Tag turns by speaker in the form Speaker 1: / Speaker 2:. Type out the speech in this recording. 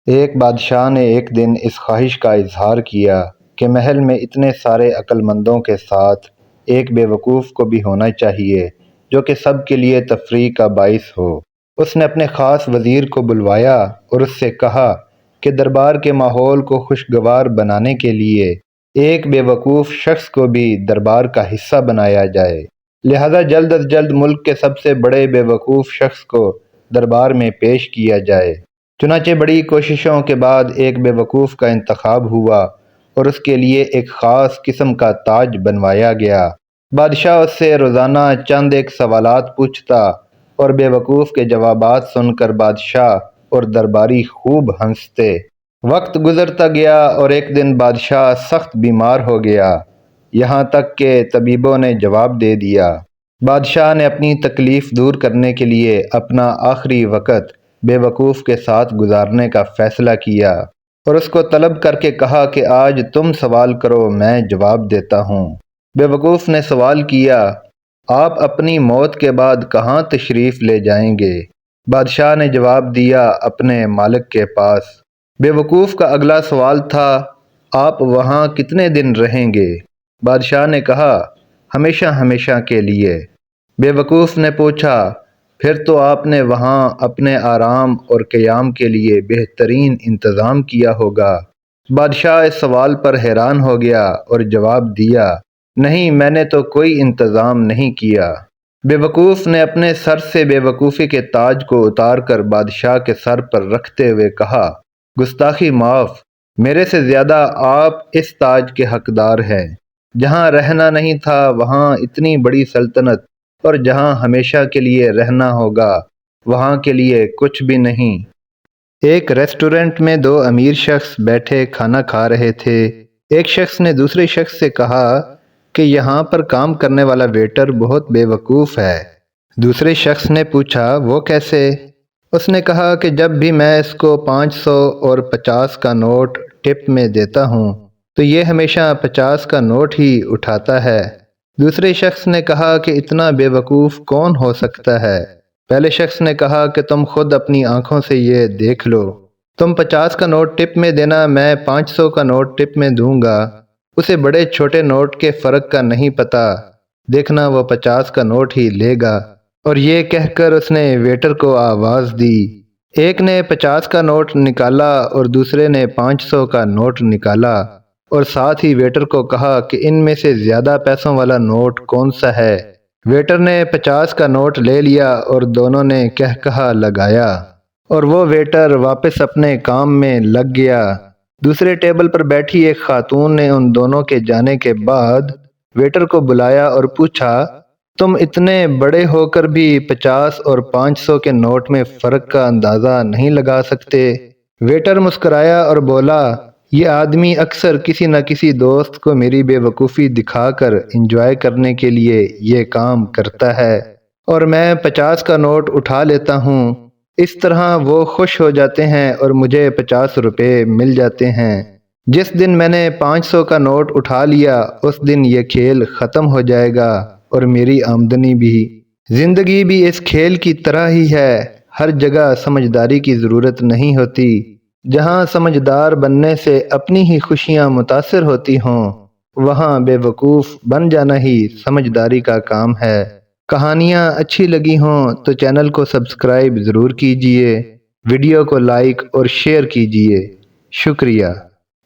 Speaker 1: ایک بادشاہ نے ایک دن اس خواہش کا اظہار کیا کہ محل میں اتنے سارے عقل مندوں کے ساتھ ایک بے وقوف کو بھی ہونا چاہیے جو کہ سب کے لیے تفریح کا باعث ہو۔ اس نے اپنے خاص وزیر کو بلوایا اور اس سے کہا کہ دربار کے ماحول کو خوشگوار بنانے کے لیے ایک بے وقوف شخص کو بھی دربار کا حصہ بنایا جائے، لہذا جلد از جلد ملک کے سب سے بڑے بے وقوف شخص کو دربار میں پیش کیا جائے۔ چنانچہ بڑی کوششوں کے بعد ایک بے وقوف کا انتخاب ہوا اور اس کے لیے ایک خاص قسم کا تاج بنوایا گیا۔ بادشاہ اس سے روزانہ چند ایک سوالات پوچھتا اور بے وقوف کے جوابات سن کر بادشاہ اور درباری خوب ہنستے۔ وقت گزرتا گیا اور ایک دن بادشاہ سخت بیمار ہو گیا، یہاں تک کہ طبیبوں نے جواب دے دیا۔ بادشاہ نے اپنی تکلیف دور کرنے کے لیے اپنا آخری وقت بے وقوف کے ساتھ گزارنے کا فیصلہ کیا اور اس کو طلب کر کے کہا کہ آج تم سوال کرو، میں جواب دیتا ہوں۔ بے وقوف نے سوال کیا، آپ اپنی موت کے بعد کہاں تشریف لے جائیں گے؟ بادشاہ نے جواب دیا، اپنے مالک کے پاس۔ بے وقوف کا اگلا سوال تھا، آپ وہاں کتنے دن رہیں گے؟ بادشاہ نے کہا، ہمیشہ ہمیشہ کے لیے۔ بے وقوف نے پوچھا، پھر تو آپ نے وہاں اپنے آرام اور قیام کے لیے بہترین انتظام کیا ہوگا۔ بادشاہ اس سوال پر حیران ہو گیا اور جواب دیا، نہیں، میں نے تو کوئی انتظام نہیں کیا۔ بے وقوف نے اپنے سر سے بے وقوفی کے تاج کو اتار کر بادشاہ کے سر پر رکھتے ہوئے کہا، گستاخی معاف، میرے سے زیادہ آپ اس تاج کے حقدار ہیں۔ جہاں رہنا نہیں تھا وہاں اتنی بڑی سلطنت، اور جہاں ہمیشہ کے لیے رہنا ہوگا وہاں کے لیے کچھ بھی نہیں۔ ایک ریسٹورنٹ میں دو امیر شخص بیٹھے کھانا کھا رہے تھے۔ ایک شخص نے دوسرے شخص سے کہا کہ یہاں پر کام کرنے والا ویٹر بہت بے وقوف ہے۔ دوسرے شخص نے پوچھا، وہ کیسے؟ اس نے کہا کہ جب بھی میں اس کو 500 اور 50 کا نوٹ ٹپ میں دیتا ہوں تو یہ ہمیشہ 50 کا نوٹ ہی اٹھاتا ہے۔ دوسرے شخص نے کہا کہ اتنا بے وقوف کون ہو سکتا ہے؟ پہلے شخص نے کہا کہ تم خود اپنی آنکھوں سے یہ دیکھ لو، تم 50 کا نوٹ ٹپ میں دینا، میں 500 کا نوٹ ٹپ میں دوں گا، اسے بڑے چھوٹے نوٹ کے فرق کا نہیں پتا، دیکھنا وہ 50 کا نوٹ ہی لے گا۔ اور یہ کہہ کر اس نے ویٹر کو آواز دی۔ ایک نے 50 کا نوٹ نکالا اور دوسرے نے 500 کا نوٹ نکالا، اور ساتھ ہی ویٹر کو کہا کہ ان میں سے زیادہ پیسوں والا نوٹ کون سا ہے؟ ویٹر نے 50 کا نوٹ لے لیا اور دونوں نے کہا لگایا، اور وہ ویٹر واپس اپنے کام میں لگ گیا۔ دوسرے ٹیبل پر بیٹھی ایک خاتون نے ان دونوں کے جانے کے بعد ویٹر کو بلایا اور پوچھا، تم اتنے بڑے ہو کر بھی 50 اور 500 کے نوٹ میں فرق کا اندازہ نہیں لگا سکتے؟ ویٹر مسکرایا اور بولا، یہ آدمی اکثر کسی نہ کسی دوست کو میری بے وقوفی دکھا کر انجوائے کرنے کے لیے یہ کام کرتا ہے، اور میں 50 کا نوٹ اٹھا لیتا ہوں، اس طرح وہ خوش ہو جاتے ہیں اور مجھے 50 روپے مل جاتے ہیں۔ جس دن میں نے 500 کا نوٹ اٹھا لیا اس دن یہ کھیل ختم ہو جائے گا اور میری آمدنی بھی۔ زندگی بھی اس کھیل کی طرح ہی ہے، ہر جگہ سمجھداری کی ضرورت نہیں ہوتی، جہاں سمجھدار بننے سے اپنی ہی خوشیاں متاثر ہوتی ہوں وہاں بے وقوف بن جانا ہی سمجھداری کا کام ہے۔ کہانیاں اچھی لگی ہوں تو چینل کو سبسکرائب ضرور کیجیے، ویڈیو کو لائک اور شیئر کیجیے۔ شکریہ۔